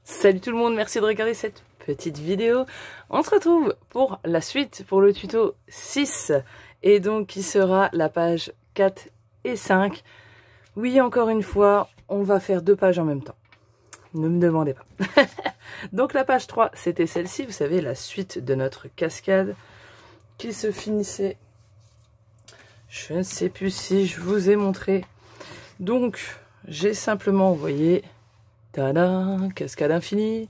Salut tout le monde, merci de regarder cette petite vidéo. On se retrouve pour la suite, pour le tuto 6, et donc qui sera la page 4 et 5. Oui, encore une fois, on va faire deux pages en même temps. Ne me demandez pas. Donc la page 3, c'était celle-ci, vous savez, la suite de notre cascade, qui se finissait... Je ne sais plus si je vous ai montré. Donc, j'ai simplement, vous voyez... Tada, cascade infinie.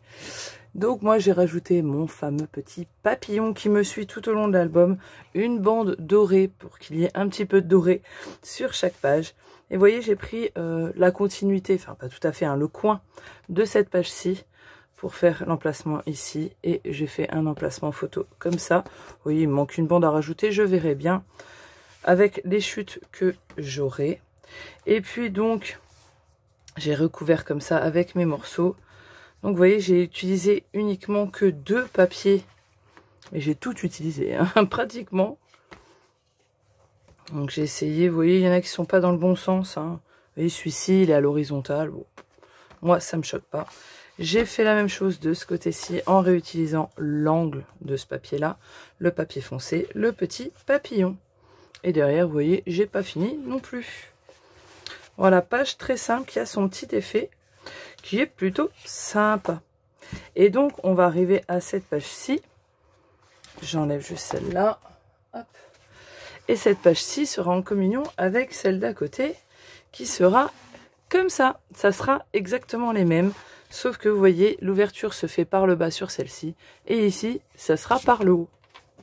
Donc moi j'ai rajouté mon fameux petit papillon qui me suit tout au long de l'album, une bande dorée pour qu'il y ait un petit peu de doré sur chaque page. Et vous voyez, j'ai pris la continuité, enfin pas tout à fait, hein, le coin de cette page-ci pour faire l'emplacement ici, et j'ai fait un emplacement photo comme ça. Vous voyez, il me manque une bande à rajouter, je verrai bien avec les chutes que j'aurai. Et puis donc j'ai recouvert comme ça avec mes morceaux. Donc vous voyez, j'ai utilisé uniquement que 2 papiers. Et j'ai tout utilisé, hein, pratiquement. Donc j'ai essayé, vous voyez, il y en a qui sont pas dans le bon sens. Hein. Vous voyez, celui-ci, il est à l'horizontale. Bon, moi, ça me choque pas. J'ai fait la même chose de ce côté-ci en réutilisant l'angle de ce papier-là. Le papier foncé, le petit papillon. Et derrière, vous voyez, j'ai pas fini non plus. Voilà, page très simple qui a son petit effet qui est plutôt sympa. Et donc, on va arriver à cette page-ci. J'enlève juste celle-là. Et cette page-ci sera en communion avec celle d'à côté qui sera comme ça. Ça sera exactement les mêmes. Sauf que vous voyez, l'ouverture se fait par le bas sur celle-ci. Et ici, ça sera par le haut.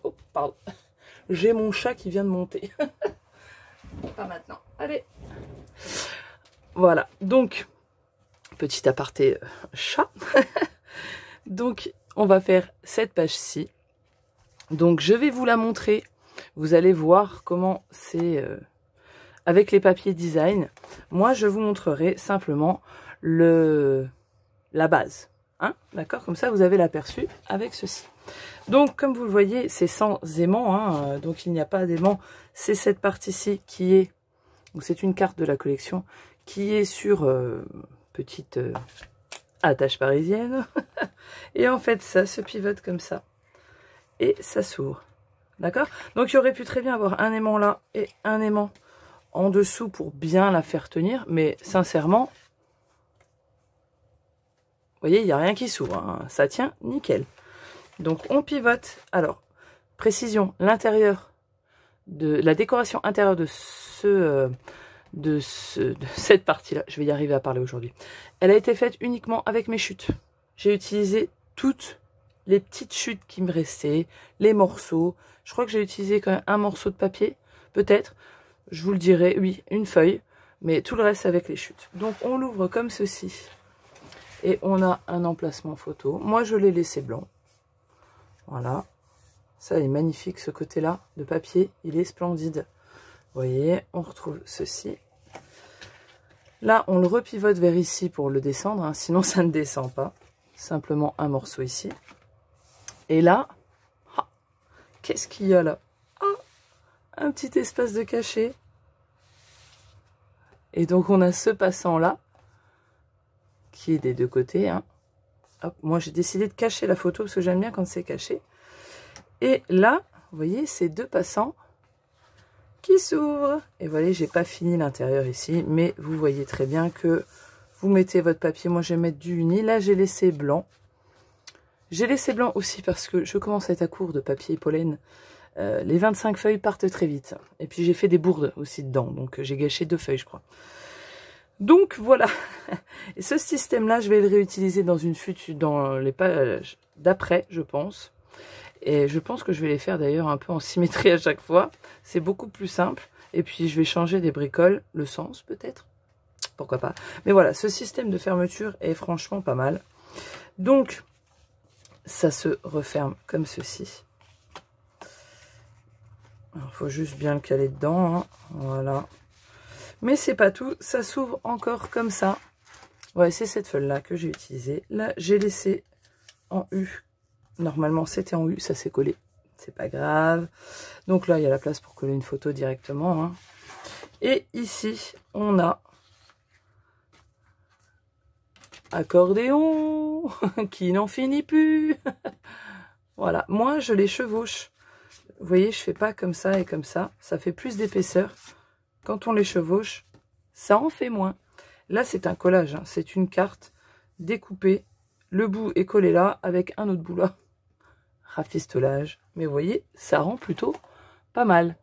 Oh, pardon. J'ai mon chat qui vient de monter. Pas maintenant. Allez. Voilà, donc, petit aparté chat. Donc, on va faire cette page-ci. Donc, je vais vous la montrer. Vous allez voir comment c'est avec les papiers design. Moi, je vous montrerai simplement la base. Hein, d'accord? Comme ça, vous avez l'aperçu avec ceci. Donc, comme vous le voyez, c'est sans aimant. Hein, donc, il n'y a pas d'aimant. C'est cette partie-ci qui est... C'est une carte de la collection qui est sur petite attache parisienne. Et en fait, ça se pivote comme ça. Et ça s'ouvre. D'accord? Donc, il aurait pu très bien avoir un aimant là et un aimant en dessous pour bien la faire tenir. Mais sincèrement, vous voyez, il n'y a rien qui s'ouvre. Hein. Ça tient nickel. Donc, on pivote. Alors, précision, l'intérieur de la décoration intérieure de cette partie-là, je vais y arriver à parler aujourd'hui. Elle a été faite uniquement avec mes chutes. J'ai utilisé toutes les petites chutes qui me restaient, les morceaux. Je crois que j'ai utilisé quand même un morceau de papier, peut-être. Je vous le dirai, oui, une feuille, mais tout le reste avec les chutes. Donc on l'ouvre comme ceci. Et on a un emplacement photo. Moi, je l'ai laissé blanc. Voilà. Ça est magnifique, ce côté-là de papier. Il est splendide. Vous voyez, on retrouve ceci. Là, on le repivote vers ici pour le descendre, hein, sinon ça ne descend pas. Simplement un morceau ici. Et là, ah, qu'est-ce qu'il y a là? Ah, un petit espace de cachet. Et donc, on a ce passant-là, qui est des deux côtés. Hein. Hop, moi, j'ai décidé de cacher la photo, parce que j'aime bien quand c'est caché. Et là, vous voyez, ces deux passants qui s'ouvre. Et voilà, j'ai pas fini l'intérieur ici, mais vous voyez très bien que vous mettez votre papier. Moi, je vais mettre du uni. Là, j'ai laissé blanc. J'ai laissé blanc aussi parce que je commence à être à court de papier pollen. Les 25 feuilles partent très vite. Et puis, j'ai fait des bourdes aussi dedans. Donc, j'ai gâché 2 feuilles, je crois. Donc, voilà. Et ce système-là, je vais le réutiliser dans les pages d'après, je pense. Et je pense que je vais les faire d'ailleurs un peu en symétrie à chaque fois. C'est beaucoup plus simple. Et puis je vais changer des bricoles, le sens peut-être. Pourquoi pas. Mais voilà, ce système de fermeture est franchement pas mal. Donc, ça se referme comme ceci. Il faut juste bien le caler dedans. Hein. Voilà. Mais c'est pas tout. Ça s'ouvre encore comme ça. Ouais, c'est cette feuille-là que j'ai utilisée. Là, j'ai laissé en U. Normalement, c'était en U, ça s'est collé. C'est pas grave. Donc là, il y a la place pour coller une photo directement. Hein. Et ici, on a accordéon. qui n'en finit plus. Voilà, moi je les chevauche. Vous voyez, je fais pas comme ça et comme ça. Ça fait plus d'épaisseur. Quand on les chevauche, ça en fait moins. Là, c'est un collage, hein. C'est une carte découpée. Le bout est collé là avec un autre bout là. Rafistolage. Mais vous voyez, ça rend plutôt pas mal.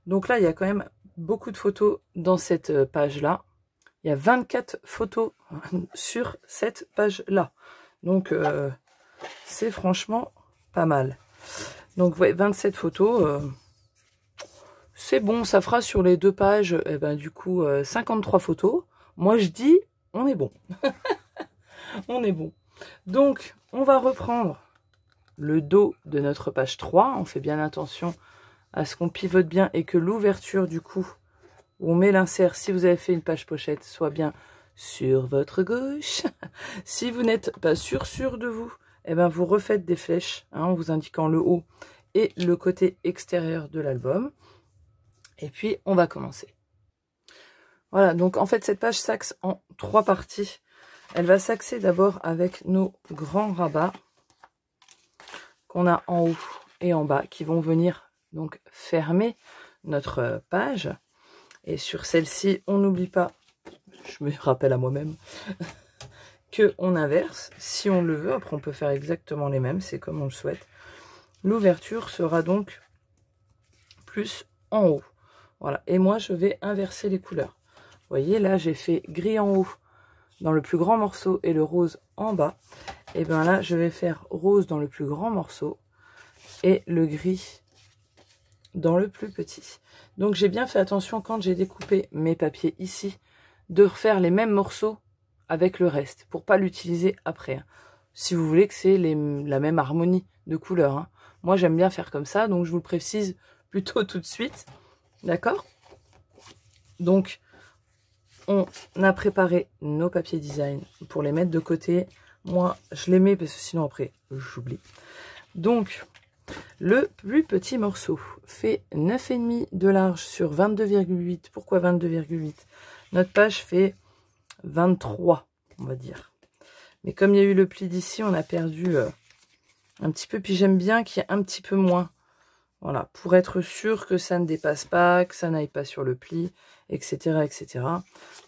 Donc là, il y a quand même beaucoup de photos dans cette page-là. Il y a 24 photos sur cette page-là. Donc, c'est franchement pas mal. Donc, ouais, 27 photos. C'est bon, ça fera sur les 2 pages, eh ben, du coup, 53 photos. Moi, je dis, on est bon. On est bon. Donc, on va reprendre le dos de notre page 3. On fait bien attention à ce qu'on pivote bien et que l'ouverture, du coup, où on met l'insert, si vous avez fait une page pochette, soit bien sur votre gauche. Si vous n'êtes pas sûr de vous, eh ben, vous refaites des flèches, hein, en vous indiquant le haut et le côté extérieur de l'album. Et puis, on va commencer. Voilà, donc en fait, cette page s'axe en 3 parties. Elle va s'axer d'abord avec nos grands rabats qu'on a en haut et en bas, qui vont venir donc fermer notre page. Et sur celle-ci, on n'oublie pas, je me rappelle à moi-même, qu'on inverse, si on le veut. Après, on peut faire exactement les mêmes, c'est comme on le souhaite. L'ouverture sera donc plus en haut. Voilà, et moi, je vais inverser les couleurs. Vous voyez, là, j'ai fait gris en haut dans le plus grand morceau et le rose en bas. Et bien là, je vais faire rose dans le plus grand morceau et le gris dans le plus petit. Donc, j'ai bien fait attention quand j'ai découpé mes papiers ici, de refaire les mêmes morceaux avec le reste, pour pas l'utiliser après. Hein. Si vous voulez que c'est la même harmonie de couleurs. Hein. Moi, j'aime bien faire comme ça, donc je vous le précise plutôt tout de suite. D'accord? Donc, on a préparé nos papiers design pour les mettre de côté. Moi, je les mets parce que sinon après, j'oublie. Donc, le plus petit morceau fait 9,5 de large sur 22,8. Pourquoi 22,8? Notre page fait 23, on va dire. Mais comme il y a eu le pli d'ici, on a perdu un petit peu. Puis j'aime bien qu'il y ait un petit peu moins. Voilà, pour être sûr que ça ne dépasse pas, que ça n'aille pas sur le pli, etc. etc.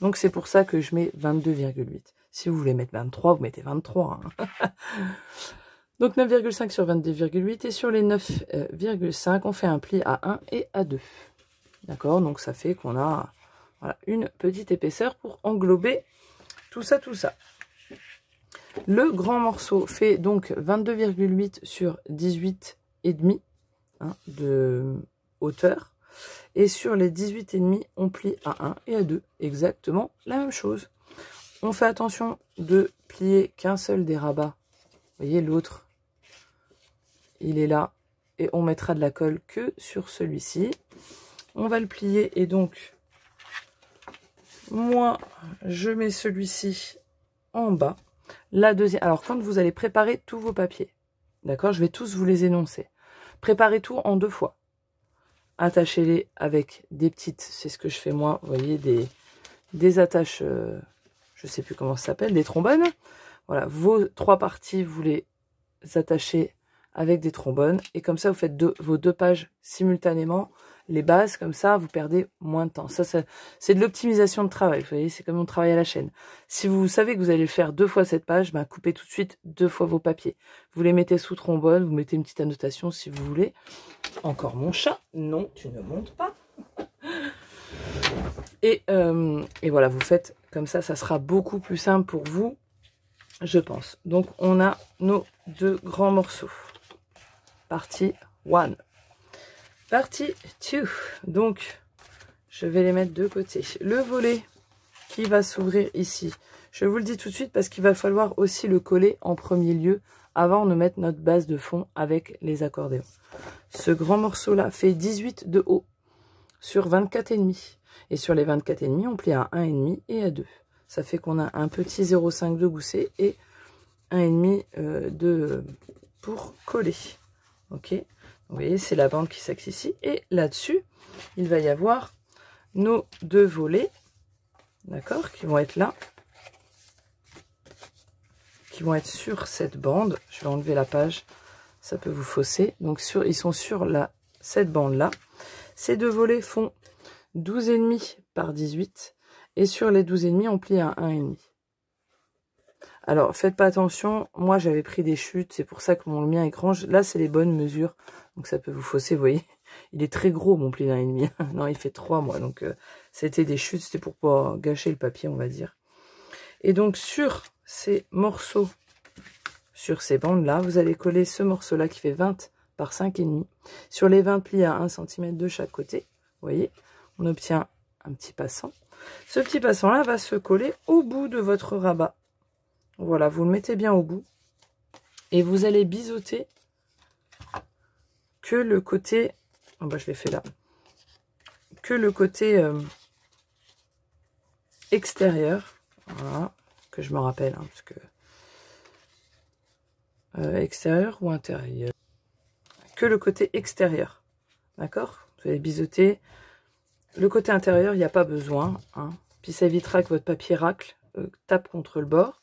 Donc c'est pour ça que je mets 22,8. Si vous voulez mettre 23, vous mettez 23. Hein. Donc 9,5 sur 22,8. Et sur les 9,5, on fait un pli à 1 et à 2. D'accord? Donc ça fait qu'on a voilà, une petite épaisseur pour englober tout ça, tout ça. Le grand morceau fait donc 22,8 sur 18,5. Hein, de hauteur, et sur les 18,5 on plie à 1 et à 2, exactement la même chose. On fait attention de plier qu'un seul des rabats, vous voyez, l'autre il est là et on mettra de la colle que sur celui-ci. On va le plier et donc moi je mets celui-ci en bas. La deuxième, alors quand vous allez préparer tous vos papiers, d'accord, je vais tous vous les énoncer. Préparez tout en 2 fois. Attachez-les avec des petites, c'est ce que je fais moi, vous voyez, des attaches, je sais plus comment ça s'appelle, des trombones. Voilà, vos 3 parties, vous les attachez avec des trombones. Et comme ça, vous faites vos 2 pages simultanément. Les bases, comme ça, vous perdez moins de temps. Ça c'est de l'optimisation de travail, vous voyez, c'est comme on travaille à la chaîne. Si vous savez que vous allez le faire 2 fois cette page, ben, coupez tout de suite 2 fois vos papiers. Vous les mettez sous trombone, vous mettez une petite annotation si vous voulez. Encore mon chat, non, tu ne montes pas. Et voilà, vous faites comme ça, ça sera beaucoup plus simple pour vous, je pense. Donc, on a nos 2 grands morceaux. Partie 1. Partie 2. Donc, je vais les mettre de côté. Le volet qui va s'ouvrir ici. Je vous le dis tout de suite parce qu'il va falloir aussi le coller en premier lieu avant de mettre notre base de fond avec les accordéons. Ce grand morceau-là fait 18 de haut sur 24,5. Et sur les 24,5, on plie à 1,5 et à 2. Ça fait qu'on a un petit 0,5 de gousset et 1,5 pour coller. Ok? Vous voyez, c'est la bande qui s'axe ici. Et là-dessus, il va y avoir nos 2 volets, d'accord, qui vont être là, qui vont être sur cette bande. Je vais enlever la page, ça peut vous fausser. Donc ils sont sur cette bande-là. Ces deux volets font 12,5 par 18. Et sur les 12,5, on plie à 1,5. Alors, faites pas attention. Moi, j'avais pris des chutes. C'est pour ça que le mien est grand. Là, c'est les bonnes mesures. Donc, ça peut vous fausser, vous voyez. Il est très gros, mon pli d'1,5. Non, il fait 3, moi. Donc, c'était des chutes. C'était pour pas gâcher le papier, on va dire. Et donc, sur ces morceaux, sur ces bandes-là, vous allez coller ce morceau-là qui fait 20 par 5,5. Sur les 20 plis à 1 cm de chaque côté, vous voyez, on obtient un petit passant. Ce petit passant-là va se coller au bout de votre rabat. Voilà, vous le mettez bien au bout. Et vous allez biseauter que le côté... Oh bah, je l'ai fait là. Que le côté extérieur. Voilà, que je me rappelle. Hein, parce que... extérieur ou intérieur? Que le côté extérieur. D'accord? Vous allez biseauter. Le côté intérieur, il n'y a pas besoin. Hein. Puis ça évitera que votre papier racle, tape contre le bord.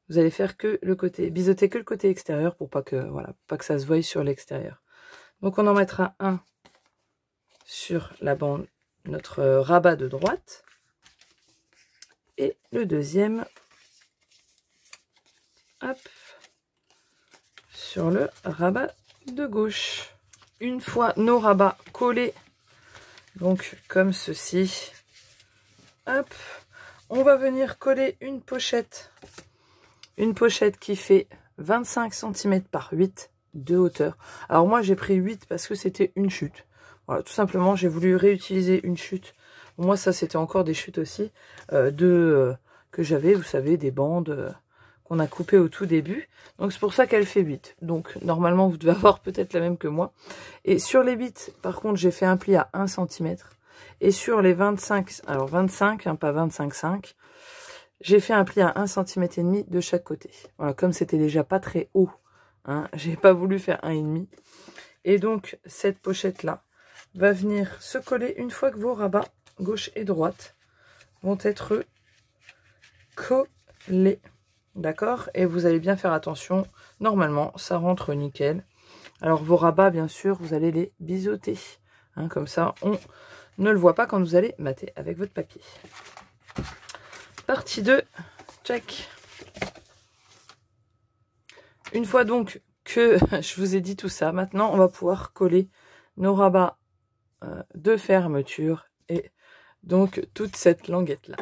Vous allez faire que le côté, biseauter que le côté extérieur pour pas que, voilà, pas que ça se voie sur l'extérieur. Donc on en mettra un sur la bande, notre rabat de droite. Et le deuxième, hop, sur le rabat de gauche. Une fois nos rabats collés, donc comme ceci, hop, on va venir coller une pochette. Une pochette qui fait 25 cm par 8 de hauteur. Alors moi j'ai pris 8 parce que c'était une chute. Voilà, tout simplement j'ai voulu réutiliser une chute. Moi ça c'était encore des chutes aussi que j'avais, vous savez, des bandes qu'on a coupées au tout début. Donc c'est pour ça qu'elle fait 8. Donc normalement vous devez avoir peut-être la même que moi. Et sur les 8 par contre j'ai fait un pli à 1 cm. Et sur les 25, alors 25, hein, pas 25,5. J'ai fait un pli à 1,5 cm de chaque côté. Voilà, comme c'était déjà pas très haut, hein, j'ai pas voulu faire 1,5. Et donc, cette pochette-là va venir se coller une fois que vos rabats, gauche et droite, vont être collés. D'accord? Et vous allez bien faire attention. Normalement, ça rentre nickel. Alors, vos rabats, bien sûr, vous allez les biseauter. Hein, comme ça, on ne le voit pas quand vous allez mater avec votre papier. Partie 2, check. Une fois donc que je vous ai dit tout ça, maintenant on va pouvoir coller nos rabats de fermeture et donc toute cette languette là.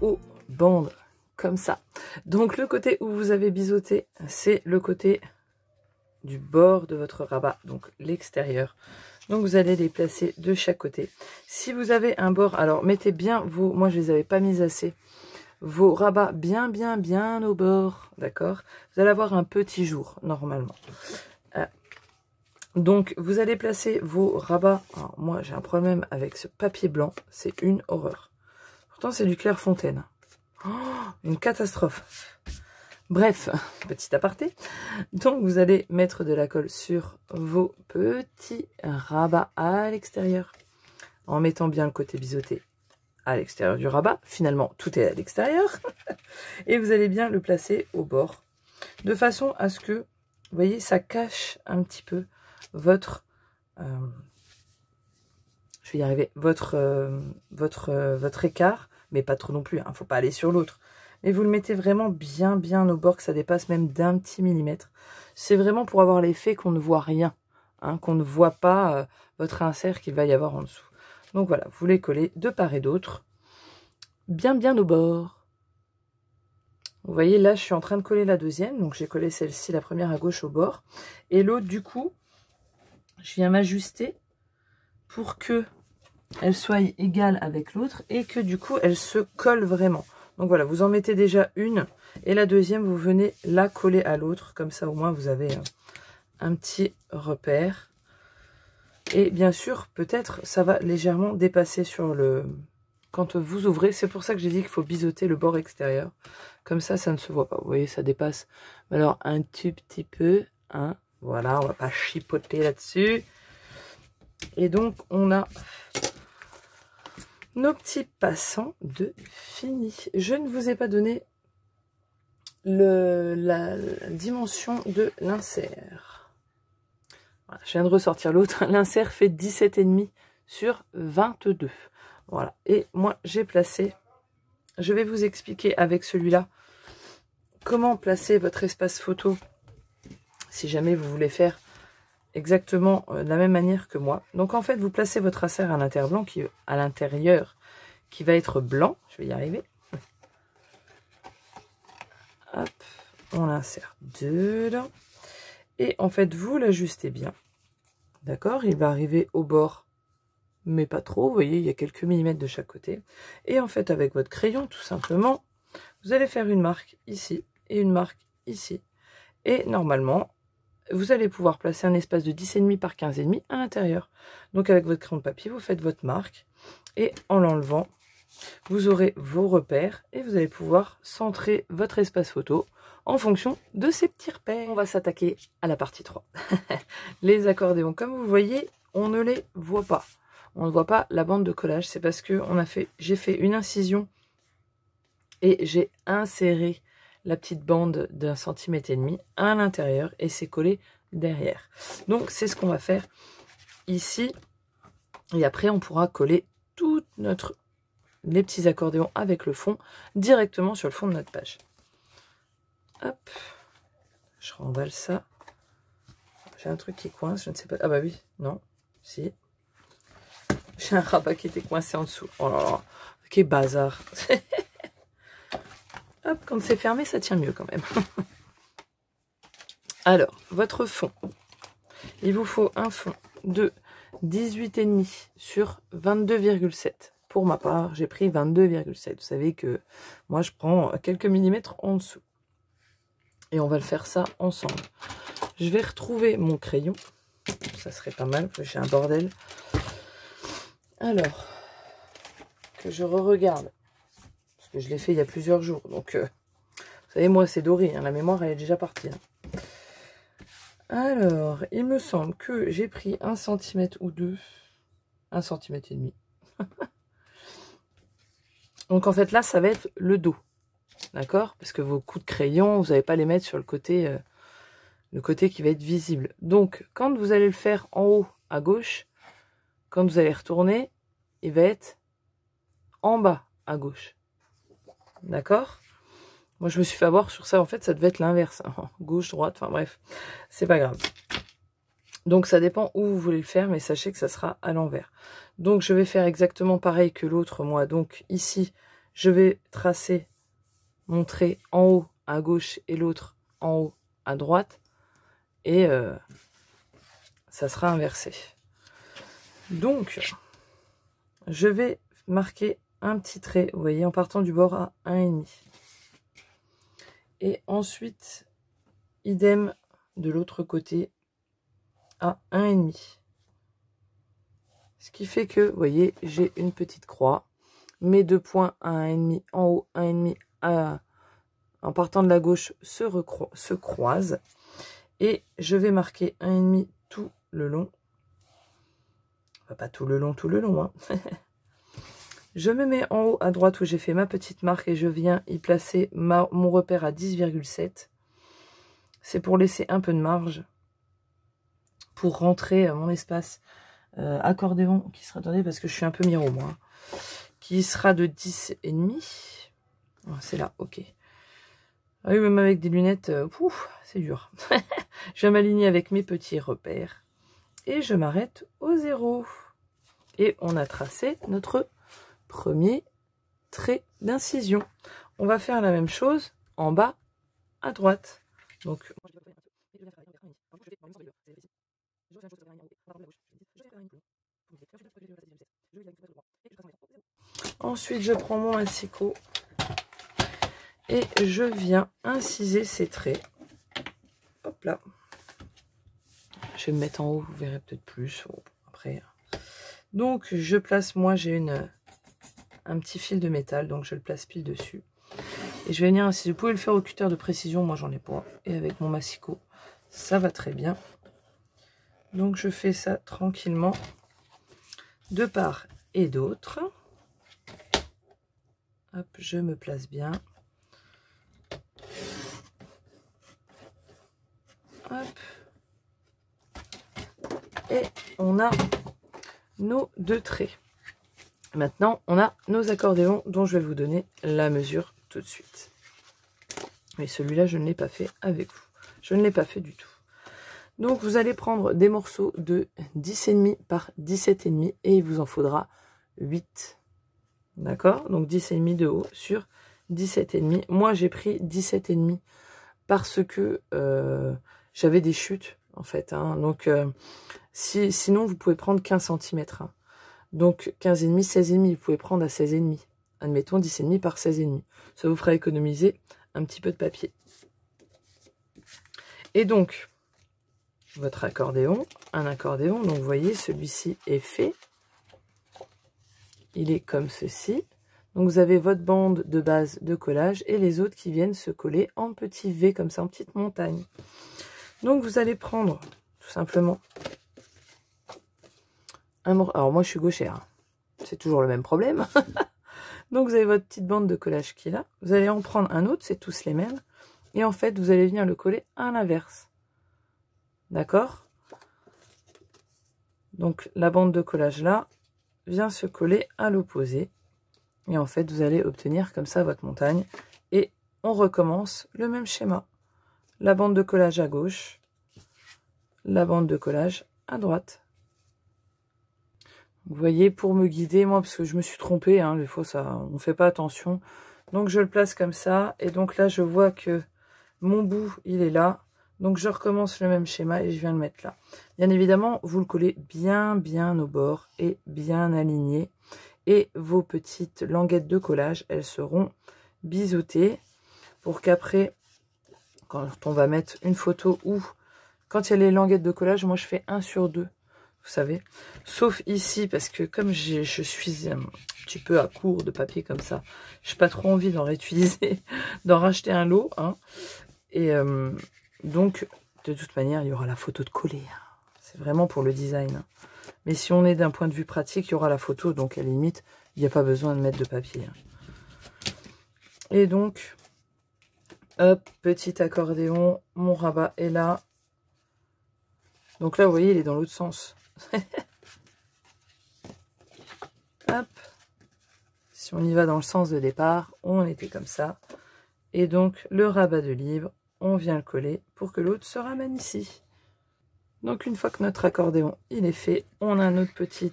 Aux bandes comme ça. Donc le côté où vous avez biseauté, c'est le côté du bord de votre rabat, donc l'extérieur. Donc vous allez les placer de chaque côté. Si vous avez un bord, alors mettez bien vos, moi je les avais pas mis assez, vos rabats bien au bord, d'accord? Vous allez avoir un petit jour normalement. Donc vous allez placer vos rabats. Alors, moi j'ai un problème avec ce papier blanc, c'est une horreur. Pourtant, c'est du Clairefontaine. Oh, une catastrophe. Bref, petit aparté. Donc, vous allez mettre de la colle sur vos petits rabats à l'extérieur. En mettant bien le côté biseauté à l'extérieur du rabat. Finalement, tout est à l'extérieur. Et vous allez bien le placer au bord. De façon à ce que, vous voyez, ça cache un petit peu votre... je vais y arriver, votre écart, mais pas trop non plus, hein, faut pas aller sur l'autre. Mais vous le mettez vraiment bien au bord, que ça dépasse même d'un petit millimètre. C'est vraiment pour avoir l'effet qu'on ne voit rien, hein, qu'on ne voit pas votre insert qu'il va y avoir en dessous. Donc voilà, vous les collez de part et d'autre. bien au bord. Vous voyez, là, je suis en train de coller la deuxième. Donc, j'ai collé celle-ci, la première à gauche au bord. Et l'autre, du coup, je viens m'ajuster pour que elle soit égale avec l'autre et que, du coup, elle se colle vraiment. Donc, voilà, vous en mettez déjà une. Et la deuxième, vous venez la coller à l'autre. Comme ça, au moins, vous avez un petit repère. Et bien sûr, peut-être, ça va légèrement dépasser sur le... Quand vous ouvrez, c'est pour ça que j'ai dit qu'il faut biseauter le bord extérieur. Comme ça, ça ne se voit pas. Vous voyez, ça dépasse. Alors, un tout petit peu. Hein, voilà, on va pas chipoter là-dessus. Et donc, on a nos petits passants de fini. Je ne vous ai pas donné la dimension de l'insert. Voilà, je viens de ressortir l'autre. L'insert fait 17,5 sur 22. Voilà, et moi j'ai placé, je vais vous expliquer avec celui-là comment placer votre espace photo si jamais vous voulez faire exactement de la même manière que moi. Donc en fait, vous placez votre insert à l'intérieur qui va être blanc. Je vais y arriver. Hop, on l'insère dedans. Et en fait, vous l'ajustez bien. D'accord, il va arriver au bord, mais pas trop. Vous voyez, il y a quelques millimètres de chaque côté. Et en fait, avec votre crayon, tout simplement, vous allez faire une marque ici et une marque ici. Et normalement, vous allez pouvoir placer un espace de 10,5 par 15,5 à l'intérieur. Donc avec votre crayon de papier, vous faites votre marque. Et en l'enlevant, vous aurez vos repères et vous allez pouvoir centrer votre espace photo en fonction de ces petits repères. On va s'attaquer à la partie 3. Les accordéons, comme vous voyez, on ne les voit pas. On ne voit pas la bande de collage, c'est parce que j'ai fait une incision et j'ai inséré la petite bande d'1,5 cm à l'intérieur et c'est collé derrière. Donc c'est ce qu'on va faire ici et après on pourra coller les petits accordéons avec le fond directement sur le fond de notre page. Hop, je remballe ça. J'ai un truc qui coince, je ne sais pas. Ah bah oui, non, si. J'ai un rabat qui était coincé en dessous. Oh là là, quel bazar. Hop, quand c'est fermé, ça tient mieux quand même. Alors, votre fond. Il vous faut un fond de 18,5 sur 22,7. Pour ma part, j'ai pris 22,7. Vous savez que moi, je prends quelques millimètres en dessous. Et on va le faire ça ensemble. Je vais retrouver mon crayon. Ça serait pas mal, j'ai un bordel. Alors, que je re-regarde. Parce que je l'ai fait il y a plusieurs jours. Donc, vous savez, moi, c'est doré. Hein, la mémoire, elle est déjà partie. Hein. Alors, il me semble que j'ai pris 1 cm ou 2. 1 cm et demi. Donc, en fait, là, ça va être le dos. D'accord? Parce que vos coups de crayon, vous n'allez pas les mettre sur le côté qui va être visible. Donc, quand vous allez le faire en haut à gauche, quand vous allez retourner, il va être en bas à gauche. D'accord? Moi, je me suis fait avoir sur ça. En fait, ça devait être l'inverse. Gauche, droite, enfin bref. C'est pas grave. Donc, ça dépend où vous voulez le faire, mais sachez que ça sera à l'envers. Donc, je vais faire exactement pareil que l'autre, moi. Donc, ici, je vais tracer mon trait en haut à gauche et l'autre en haut à droite. Et ça sera inversé. Donc, je vais marquer un petit trait, vous voyez, en partant du bord à 1,5. Et ensuite, idem de l'autre côté à 1,5. Ce qui fait que, vous voyez, j'ai une petite croix. Mes deux points à 1,5 en haut, 1,5 en partant de la gauche se croisent. Et je vais marquer 1,5 tout le long. Enfin, pas tout le long, hein. Je me mets en haut à droite où j'ai fait ma petite marque et je viens y placer mon repère à 10,7. C'est pour laisser un peu de marge pour rentrer mon espace accordéon qui sera, attendez parce que je suis un peu miro moi, qui sera de 10,5. Oh, c'est là, ok. Ah oui, même avec des lunettes, c'est dur. Je vais m'aligner avec mes petits repères et je m'arrête au 0. Et on a tracé notre premier trait d'incision. On va faire la même chose en bas à droite. Donc, ensuite, je prends mon massicot et je viens inciser ces traits. Hop là. Je vais me mettre en haut, vous verrez peut-être plus. Après. Donc, je place, moi, j'ai un petit fil de métal, donc je le place pile dessus. Et je vais venir inciser. Vous pouvez le faire au cutter de précision, moi, j'en ai pas. Et avec mon massicot, ça va très bien. Donc, je fais ça tranquillement, de part et d'autre. Hop, je me place bien. Hop. Et on a nos 2 traits. Maintenant, on a nos accordéons dont je vais vous donner la mesure tout de suite. Mais celui-là, je ne l'ai pas fait avec vous. Je ne l'ai pas fait du tout. Donc, vous allez prendre des morceaux de 10,5 par 17,5 et il vous en faudra 8. D'accord? Donc, 10,5 de haut sur 17,5. Moi, j'ai pris 17,5 parce que j'avais des chutes, en fait. Hein. Donc, sinon, vous pouvez prendre 15 cm. Hein. Donc, 15,5, 16,5, vous pouvez prendre à 16,5. Admettons 10,5 par 16,5. Ça vous fera économiser un petit peu de papier. Et donc, votre accordéon, un accordéon, donc vous voyez, celui-ci est fait. Il est comme ceci. Donc, vous avez votre bande de base de collage et les autres qui viennent se coller en petit V, comme ça, en petite montagne. Donc, vous allez prendre, tout simplement, alors moi je suis gauchère, hein. C'est toujours le même problème. Donc vous avez votre petite bande de collage qui est là. Vous allez en prendre un autre, c'est tous les mêmes. Et en fait, vous allez venir le coller à l'inverse. D'accord? Donc la bande de collage là vient se coller à l'opposé. Et en fait, vous allez obtenir comme ça votre montagne. Et on recommence le même schéma. La bande de collage à gauche, la bande de collage à droite. Vous voyez, pour me guider, moi, parce que je me suis trompée, hein, des fois, ça, on ne fait pas attention. Donc, je le place comme ça. Et donc là, je vois que mon bout, il est là. Donc, je recommence le même schéma et je viens le mettre là. Bien évidemment, vous le collez bien au bord et bien aligné. Et vos petites languettes de collage, elles seront biseautées pour qu'après, quand on va mettre une photo ou quand il y a les languettes de collage, moi, je fais 1 sur 2. Vous savez, sauf ici, parce que comme je suis un petit peu à court de papier comme ça, je n'ai pas trop envie d'en réutiliser, d'en racheter un lot. Hein. Et donc, de toute manière, il y aura la photo de coller. Hein. C'est vraiment pour le design. Hein. Mais si on est d'un point de vue pratique, il y aura la photo. Donc, à la limite, il n'y a pas besoin de mettre de papier. Hein. Et donc, hop, petit accordéon, mon rabat est là. Donc là, vous voyez, il est dans l'autre sens. Hop. Si on y va dans le sens de départ, on était comme ça. Et donc, le rabat de livre, on vient le coller pour que l'autre se ramène ici. Donc, une fois que notre accordéon, il est fait, on a notre petit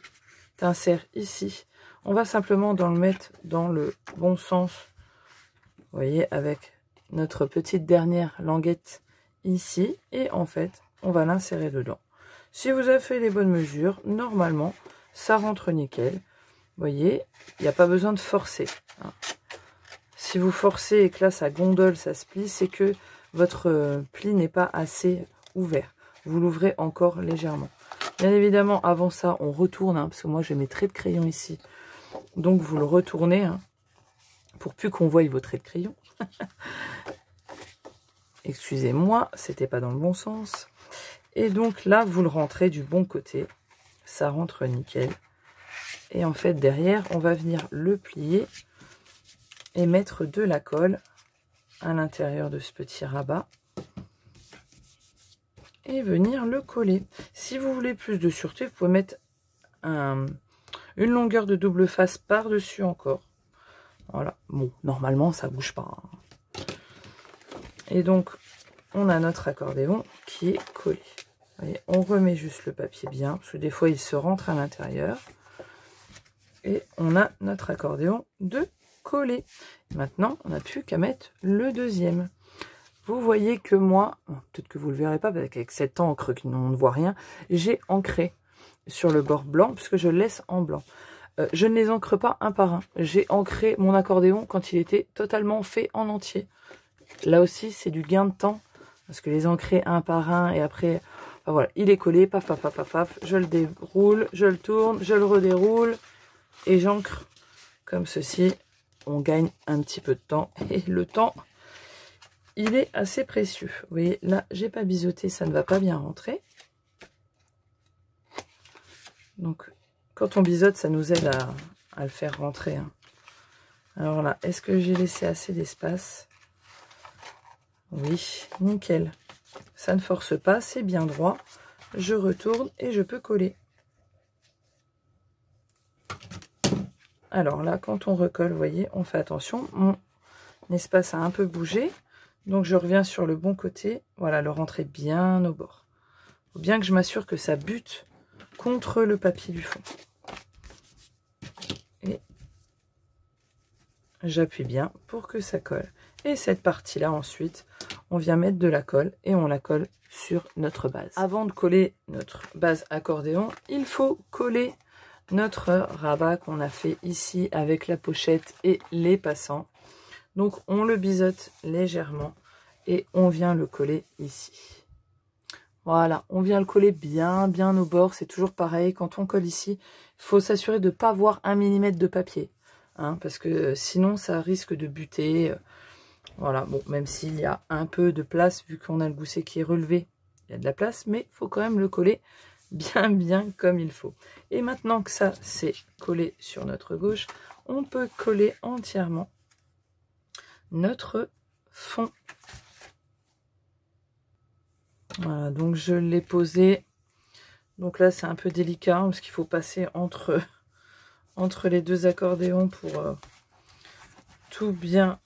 insert ici. On va simplement le mettre dans le bon sens. Vous voyez, avec notre petite dernière languette ici. Et en fait, on va l'insérer dedans. Si vous avez fait les bonnes mesures, normalement, ça rentre nickel. Vous voyez, il n'y a pas besoin de forcer. Hein. Si vous forcez et que là, ça gondole, ça se plie, c'est que votre pli n'est pas assez ouvert. Vous l'ouvrez encore légèrement. Bien évidemment, avant ça, on retourne, hein, parce que moi, j'ai mes traits de crayon ici. Donc, vous le retournez, hein, pour plus qu'on voie vos traits de crayon. Excusez-moi, c'était pas dans le bon sens. Et donc là, vous le rentrez du bon côté. Ça rentre nickel. Et en fait, derrière, on va venir le plier et mettre de la colle à l'intérieur de ce petit rabat. Et venir le coller. Si vous voulez plus de sûreté, vous pouvez mettre une longueur de double face par-dessus encore. Voilà. Bon, normalement, ça bouge pas. Hein. Et donc, on a notre accordéon qui est collé. Voyez, on remet juste le papier bien, parce que des fois il se rentre à l'intérieur. Et on a notre accordéon de collé. Maintenant, on n'a plus qu'à mettre le deuxième. Vous voyez que moi, peut-être que vous ne le verrez pas, parce qu'avec cette encre on ne voit rien, j'ai ancré sur le bord blanc, puisque je le laisse en blanc. Je ne les ancre pas un par un. J'ai ancré mon accordéon quand il était totalement fait en entier. Là aussi, c'est du gain de temps, parce que les ancrer un par un, et après, ben voilà, il est collé, paf, paf, paf, paf, paf, je le déroule, je le tourne, je le redéroule, et j'ancre comme ceci. On gagne un petit peu de temps, et le temps, il est assez précieux. Vous voyez, là, j'ai pas biseauté, ça ne va pas bien rentrer. Donc, quand on biseaute, ça nous aide à le faire rentrer. Hein. Alors là, est-ce que j'ai laissé assez d'espace? Oui, nickel. Ça ne force pas, c'est bien droit. Je retourne et je peux coller. Alors là, quand on recolle, vous voyez, on fait attention. Mon espace a un peu bougé. Donc je reviens sur le bon côté. Voilà, le rentrer bien au bord. Il faut bien que je m'assure que ça bute contre le papier du fond. Et j'appuie bien pour que ça colle. Et cette partie-là, ensuite, on vient mettre de la colle et on la colle sur notre base. Avant de coller notre base accordéon, il faut coller notre rabat qu'on a fait ici avec la pochette et les passants. Donc on le biseaute légèrement et on vient le coller ici. Voilà, on vient le coller bien au bord. C'est toujours pareil, quand on colle ici, il faut s'assurer de ne pas avoir 1 mm de papier. Hein, parce que sinon ça risque de buter. Voilà, bon, même s'il y a un peu de place, vu qu'on a le gousset qui est relevé, il y a de la place, mais il faut quand même le coller bien comme il faut. Et maintenant que ça c'est collé sur notre gauche, on peut coller entièrement notre fond. Voilà, donc je l'ai posé. Donc là c'est un peu délicat, hein, parce qu'il faut passer entre les deux accordéons pour tout bien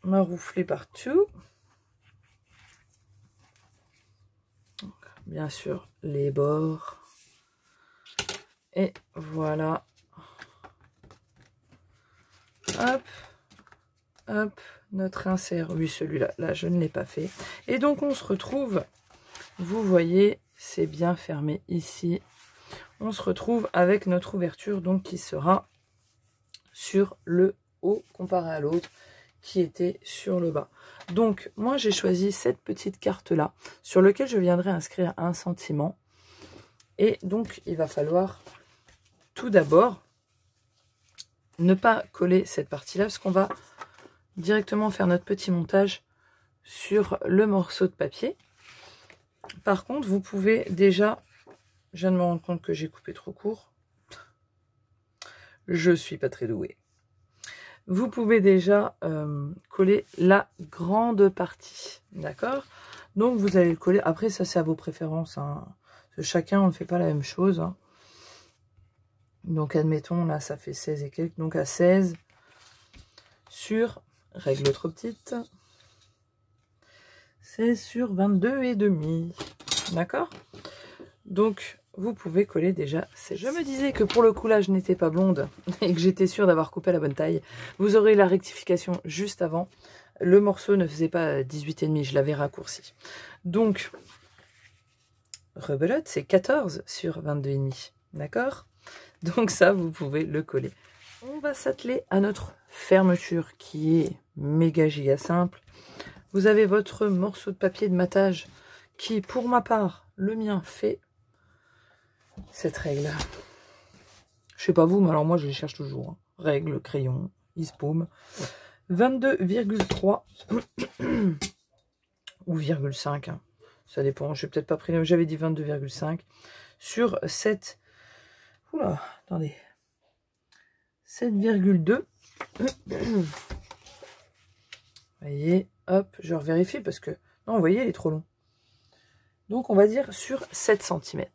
maroufler partout. Donc, bien sûr les bords. Et voilà. Hop, hop, notre insert. Oui, celui-là, là, je ne l'ai pas fait. Et donc, on se retrouve, vous voyez, c'est bien fermé ici. On se retrouve avec notre ouverture, donc, qui sera sur le haut, comparé à l'autre, qui était sur le bas. Donc, moi, j'ai choisi cette petite carte-là, sur laquelle je viendrai inscrire un sentiment. Et donc, il va falloir, tout d'abord, ne pas coller cette partie-là, parce qu'on va directement faire notre petit montage sur le morceau de papier. Par contre, vous pouvez déjà, je viens de me rendre compte que j'ai coupé trop court. Je suis pas très douée. Vous pouvez déjà coller la grande partie, d'accord? Donc vous allez le coller. Après, ça c'est à vos préférences. Hein. Chacun, on ne fait pas la même chose. Hein. Donc admettons, là ça fait 16 et quelques, donc à 16 sur, règle trop petite, 16 sur 22 et demi, d'accord? Donc vous pouvez coller déjà. Je me disais que pour le coup là je n'étais pas blonde et que j'étais sûre d'avoir coupé la bonne taille. Vous aurez la rectification juste avant. Le morceau ne faisait pas 18,5, je l'avais raccourci. Donc rebelote, c'est 14 sur 22,5, d'accord? Donc ça, vous pouvez le coller. On va s'atteler à notre fermeture qui est méga giga simple. Vous avez votre morceau de papier de matage qui, pour ma part, le mien fait cette règle. Je sais pas vous, mais alors moi je les cherche toujours. Hein. Règle, crayon, ispaume. 22,3 ou 0,5. Hein. Ça dépend, je vais peut-être pas pris. J'avais dit 22,5 sur 7. Oula, attendez. 7,2. Vous voyez, hop, je revérifie parce que... Non, vous voyez, il est trop long. Donc, on va dire sur 7 cm.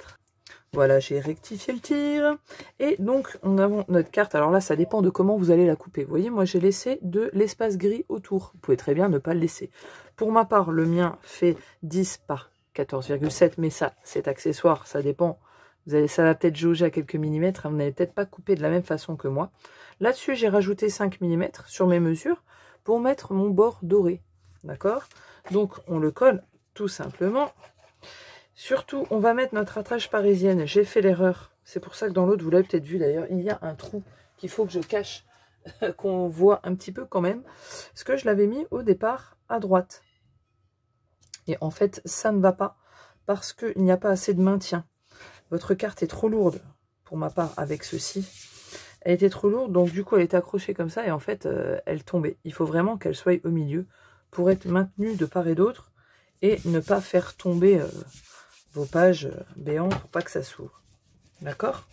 Voilà, j'ai rectifié le tir. Et donc, on a notre carte. Alors là, ça dépend de comment vous allez la couper. Vous voyez, moi, j'ai laissé de l'espace gris autour. Vous pouvez très bien ne pas le laisser. Pour ma part, le mien fait 10 par 14,7. Mais ça, c'est accessoire. Ça dépend. Ça va peut-être jauger à quelques millimètres. Vous n'allez peut-être pas couper de la même façon que moi. Là-dessus, j'ai rajouté 5 mm sur mes mesures pour mettre mon bord doré. D'accord? Donc, on le colle tout simplement. Surtout, on va mettre notre attache parisienne. J'ai fait l'erreur. C'est pour ça que dans l'autre, vous l'avez peut-être vu d'ailleurs, il y a un trou qu'il faut que je cache, qu'on voit un petit peu quand même. Parce que je l'avais mis au départ à droite. Et en fait, ça ne va pas parce qu'il n'y a pas assez de maintien. Votre carte est trop lourde, pour ma part, avec ceci. Elle était trop lourde, donc du coup, elle est accrochée comme ça et en fait, elle tombait. Il faut vraiment qu'elle soit au milieu pour être maintenue de part et d'autre et ne pas faire tomber vos pages béantes pour pas que ça s'ouvre. D'accord?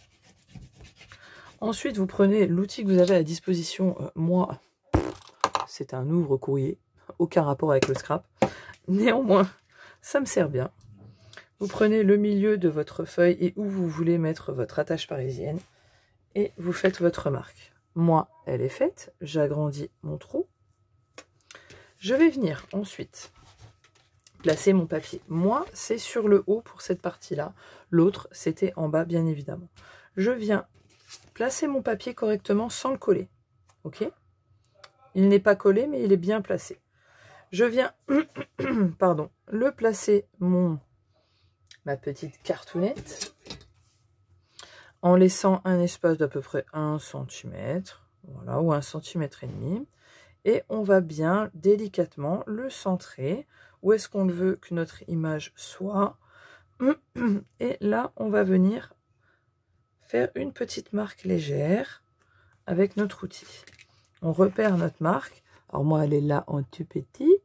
Ensuite, vous prenez l'outil que vous avez à disposition. Moi, c'est un ouvre-courrier. Aucun rapport avec le scrap. Néanmoins, ça me sert bien. Vous prenez le milieu de votre feuille et où vous voulez mettre votre attache parisienne. Et vous faites votre marque. Moi, elle est faite. J'agrandis mon trou. Je vais venir ensuite placer mon papier. Moi, c'est sur le haut pour cette partie-là. L'autre, c'était en bas, bien évidemment. Je viens placer mon papier correctement sans le coller. Ok? Il n'est pas collé, mais il est bien placé. Je viens, pardon, le placer ma petite cartonnette en laissant un espace d'à peu près 1 cm, voilà, ou 1,5 cm. Et on va bien délicatement le centrer. Où est-ce qu'on veut que notre image soit? Et là, on va venir faire une petite marque légère avec notre outil. On repère notre marque. Alors moi, elle est là en tout petit.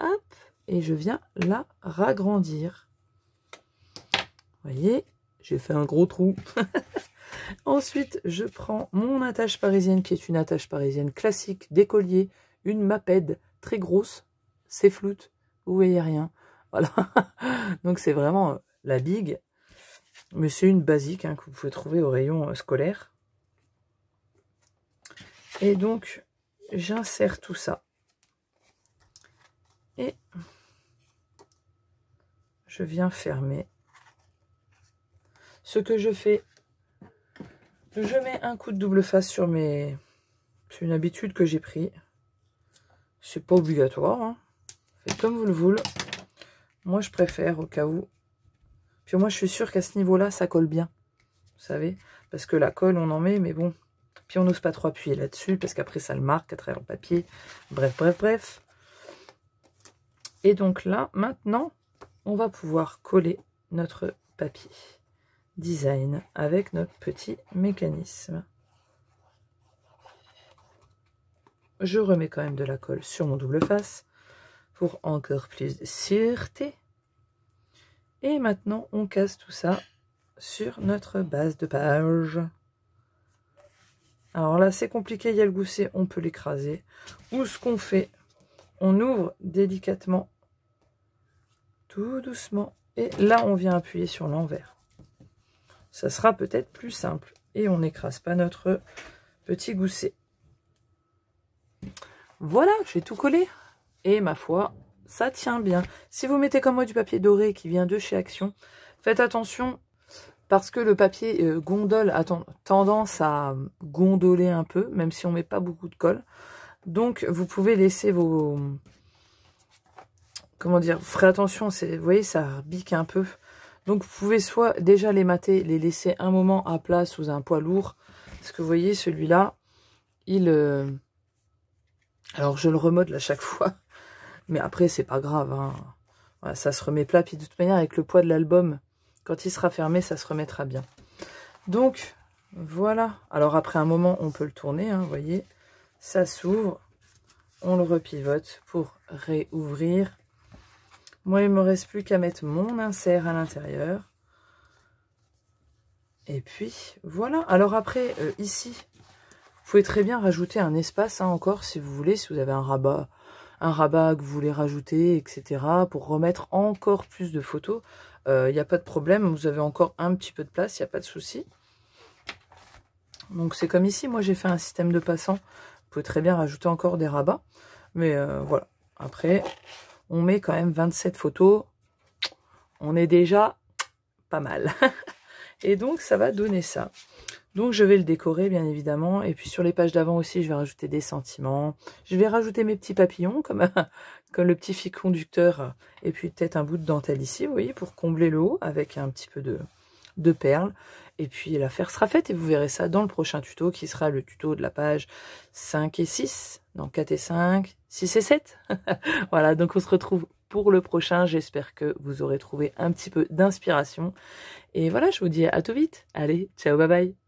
Hop, et je viens la ragrandir. Vous voyez, j'ai fait un gros trou. Ensuite, je prends mon attache parisienne, qui est une attache parisienne classique d'écolier, une Maped très grosse, c'est floute, vous voyez rien. Voilà, donc c'est vraiment la big, mais c'est une basique hein, que vous pouvez trouver au rayon scolaire. Et donc, j'insère tout ça. Et je viens fermer. Ce que je fais, je mets un coup de double face sur mes... C'est une habitude que j'ai pris. C'est pas obligatoire. Hein. Faites comme vous le voulez. Moi, je préfère au cas où. Puis moi, je suis sûre qu'à ce niveau-là, ça colle bien. Vous savez? Parce que la colle, on en met, mais bon. Puis on n'ose pas trop appuyer là-dessus, parce qu'après, ça le marque à travers le papier. Bref, bref, bref. Et donc là, maintenant, on va pouvoir coller notre papier design avec notre petit mécanisme. Je remets quand même de la colle sur mon double face pour encore plus de sûreté. Et maintenant, on casse tout ça sur notre base de page. Alors là, c'est compliqué, il y a le gousset, on peut l'écraser. Ou ce qu'on fait, on ouvre délicatement, tout doucement. Et là, on vient appuyer sur l'envers. Ça sera peut-être plus simple. Et on n'écrase pas notre petit gousset. Voilà, j'ai tout collé. Et ma foi, ça tient bien. Si vous mettez comme moi du papier doré qui vient de chez Action, faites attention parce que le papier gondole a tendance à gondoler un peu, même si on ne met pas beaucoup de colle. Donc, vous pouvez laisser vos... Comment dire? Vous ferez attention, vous voyez, ça bique un peu. Donc, vous pouvez soit déjà les mater, les laisser un moment à plat sous un poids lourd. Parce que vous voyez, celui-là, il... Alors, je le remodèle à chaque fois. Mais après, c'est pas grave. Hein. Voilà, ça se remet plat. Puis de toute manière, avec le poids de l'album, quand il sera fermé, ça se remettra bien. Donc, voilà. Alors, après un moment, on peut le tourner. Hein, vous voyez, ça s'ouvre. On le repivote pour réouvrir. Moi, il ne me reste plus qu'à mettre mon insert à l'intérieur. Et puis, voilà. Alors après, ici, vous pouvez très bien rajouter un espace hein, encore, si vous voulez, si vous avez un rabat que vous voulez rajouter, etc. Pour remettre encore plus de photos. Il n'y a pas de problème. Vous avez encore un petit peu de place, il n'y a pas de souci. Donc, c'est comme ici. Moi, j'ai fait un système de passant. Vous pouvez très bien rajouter encore des rabats. Mais voilà. Après... On met quand même 27 photos. On est déjà pas mal. Et donc, ça va donner ça. Donc je vais le décorer bien évidemment. Et puis sur les pages d'avant aussi, je vais rajouter des sentiments. Je vais rajouter mes petits papillons comme, comme le petit fil conducteur. Et puis peut-être un bout de dentelle ici, vous voyez, pour combler le haut avec un petit peu de perles. Et puis l'affaire sera faite et vous verrez ça dans le prochain tuto qui sera le tuto de la page 5 et 6. Non, 4 et 5, 6 et 7. Voilà, donc on se retrouve pour le prochain. J'espère que vous aurez trouvé un petit peu d'inspiration. Et voilà, je vous dis à tout vite. Allez, ciao, bye bye.